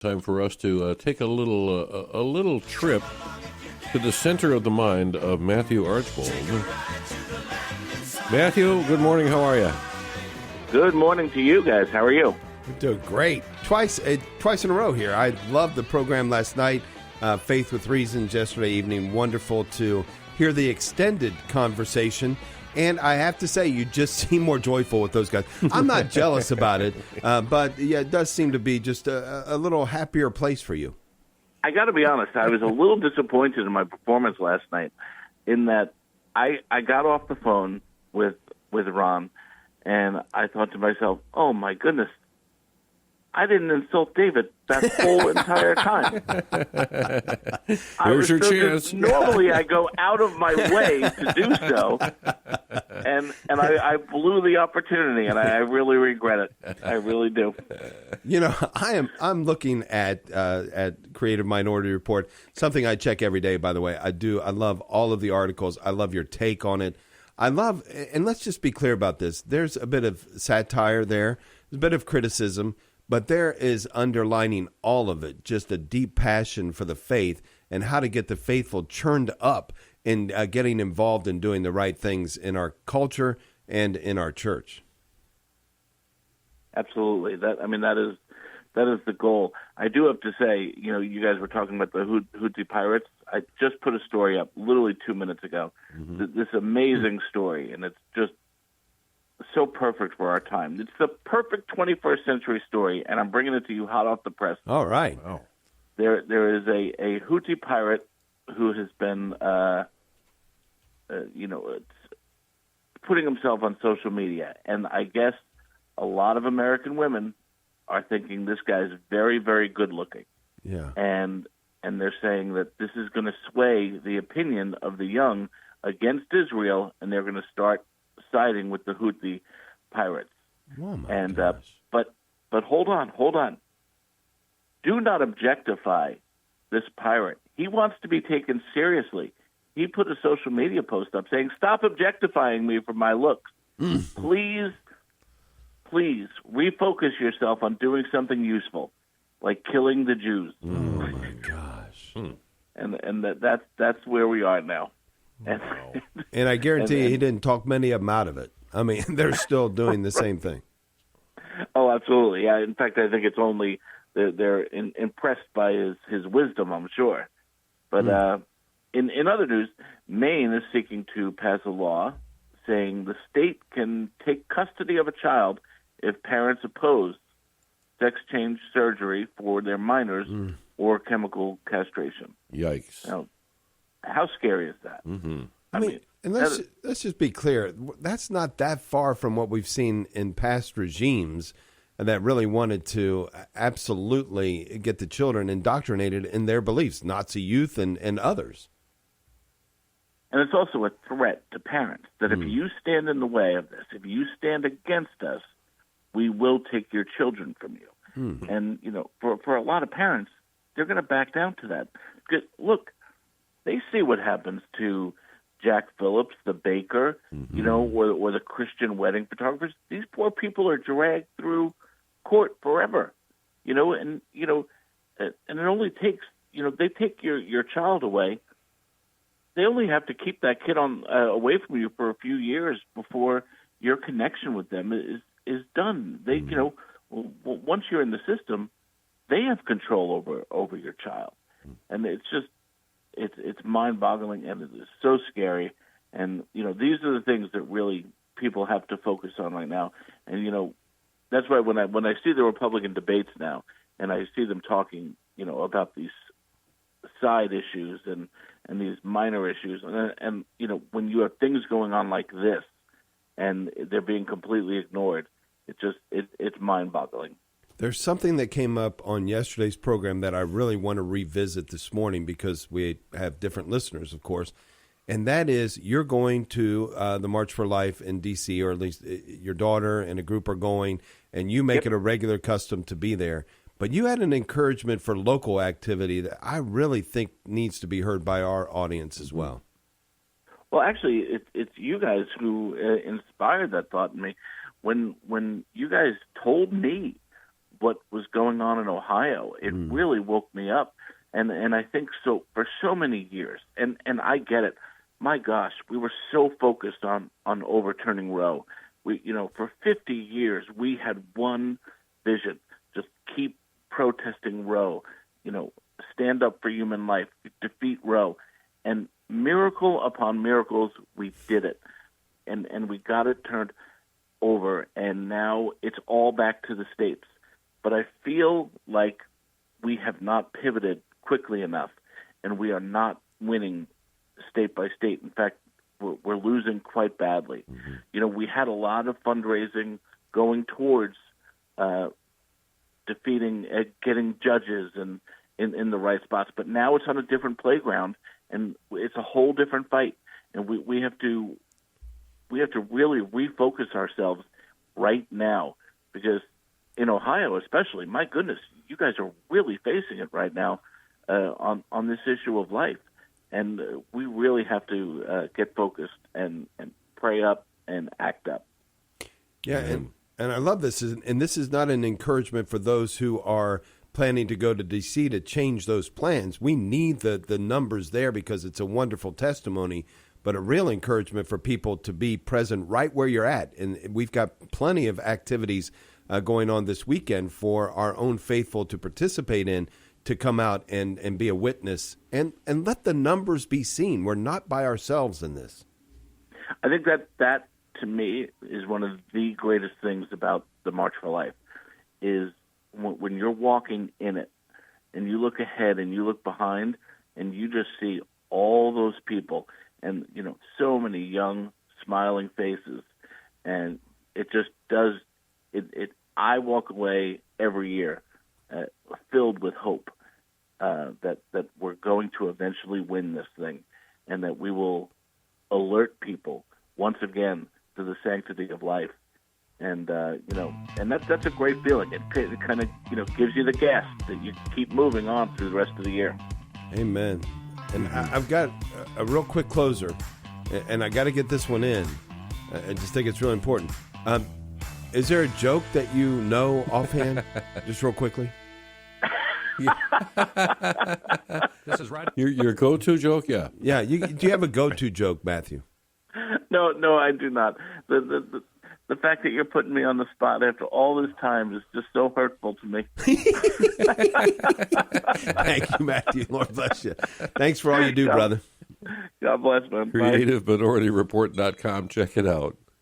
Time for us to take a little trip to the center of the mind of Matthew Archbold. Matthew, good morning. How are you? Good morning to you guys. How are you? We're doing great. Twice in a row here. I loved the program last night. Faith with Reasons yesterday evening. Wonderful to hear the extended conversation. And I have to say, you just seem more joyful with those guys. I'm not jealous about it, but yeah, it does seem to be just a little happier place for you. I got to be honest. I was a little disappointed in my performance last night in that I got off the phone with Ron, and I thought to myself, oh, my goodness, I didn't insult David that whole entire time. Here's your chance. Normally, I go out of my way to do so, and I blew the opportunity, and I really regret it. I really do. You know, I'm looking at Creative Minority Report, something I check every day. By the way, I do. I love all of the articles. I love your take on it. And let's just be clear about this. There's a bit of satire there. There's a bit of criticism. But there is underlining all of it, just a deep passion for the faith and how to get the faithful churned up in getting involved in doing the right things in our culture and in our church. Absolutely. That is the goal. I do have to say, you know, you guys were talking about the Houthi pirates. I just put a story up literally 2 minutes ago. Mm-hmm. This amazing story, and it's just so perfect for our time. It's the perfect 21st century story, and I'm bringing it to you hot off the press. All right. Wow. There is a Houthi pirate who has been, putting himself on social media, and I guess a lot of American women are thinking this guy's very, very good looking. Yeah. And they're saying that this is going to sway the opinion of the young against Israel, and they're going to start siding with the Houthi pirates. Oh my and gosh. But hold on. Do not objectify this pirate. He wants to be taken seriously. He put a social media post up saying, "Stop objectifying me for my looks. Please refocus yourself on doing something useful, like killing the Jews." Oh my gosh. And that's where we are now. Wow. And I guarantee he didn't talk many of them out of it. I mean, they're still doing the same thing. Oh, absolutely. Yeah. In fact, I think it's only they're impressed by his wisdom, I'm sure. But in other news, Maine is seeking to pass a law saying the state can take custody of a child if parents oppose sex change surgery for their minors or chemical castration. Yikes. Now, how scary is that? Mm-hmm. I mean, and let's just be clear. That's not that far from what we've seen in past regimes that really wanted to absolutely get the children indoctrinated in their beliefs, Nazi youth and others. And it's also a threat to parents that if you stand in the way of this, if you stand against us, we will take your children from you. And, you know, for a lot of parents, they're going to back down to that. Because, look, they see what happens to Jack Phillips, the baker, you know, or the Christian wedding photographers. These poor people are dragged through court forever, you know, and it only takes, you know, they take your child away. They only have to keep that kid on away from you for a few years before your connection with them is done. They, you know, once you're in the system, they have control over your child, and it's just. It's mind-boggling, and it is so scary. And, you know, these are the things that really people have to focus on right now. And, you know, that's why when I see the Republican debates now and I see them talking, you know, about these side issues and these minor issues, and you know, when you have things going on like this and they're being completely ignored, it's mind-boggling. There's something that came up on yesterday's program that I really want to revisit this morning because we have different listeners, of course, and that is you're going to the March for Life in D.C., or at least your daughter and a group are going, and you make it a regular custom to be there. But you had an encouragement for local activity that I really think needs to be heard by our audience as well. Well, actually, it's you guys who inspired that thought in me. When you guys told me what was going on in Ohio. It really woke me up. And I think so for so many years, and I get it. My gosh, we were so focused on overturning Roe. We, for 50 years, we had one vision: just keep protesting Roe. Stand up for human life, defeat Roe, and miracle upon miracles, we did it, and we got it turned over, and now it's all back to the states. But I feel like we have not pivoted quickly enough, and we are not winning state by state. In fact, we're losing quite badly. We had a lot of fundraising going towards defeating, getting judges and in the right spots, but now it's on a different playground, and it's a whole different fight. And we have to really refocus ourselves right now, because in Ohio especially, my goodness, you guys are really facing it right now on this issue of life. And we really have to get focused and pray up and act up. Yeah, and I love this. And this is not an encouragement for those who are planning to go to D.C. to change those plans. We need the numbers there because it's a wonderful testimony, but a real encouragement for people to be present right where you're at. And we've got plenty of activities going on this weekend for our own faithful to participate in, to come out and be a witness and let the numbers be seen. We're not by ourselves in this. I think that to me is one of the greatest things about the March for Life, is when you're walking in it and you look ahead and you look behind and you just see all those people and, so many young smiling faces, and it just does it. I walk away every year filled with hope that we're going to eventually win this thing, and that we will alert people once again to the sanctity of life. And and that's a great feeling. It kind of gives you the gas that you keep moving on through the rest of the year. Amen. And I've got a real quick closer, and I got to get this one in. I just think it's really important. Is there a joke that you know offhand, just real quickly? This is right. Your go-to joke, yeah. Yeah. Do you have a go-to joke, Matthew? No, I do not. The fact that you're putting me on the spot after all this time is just so hurtful to me. Thank you, Matthew. Lord bless you. Thanks for all you do, brother. God bless, man. CreativeMinorityReport.com. Check it out.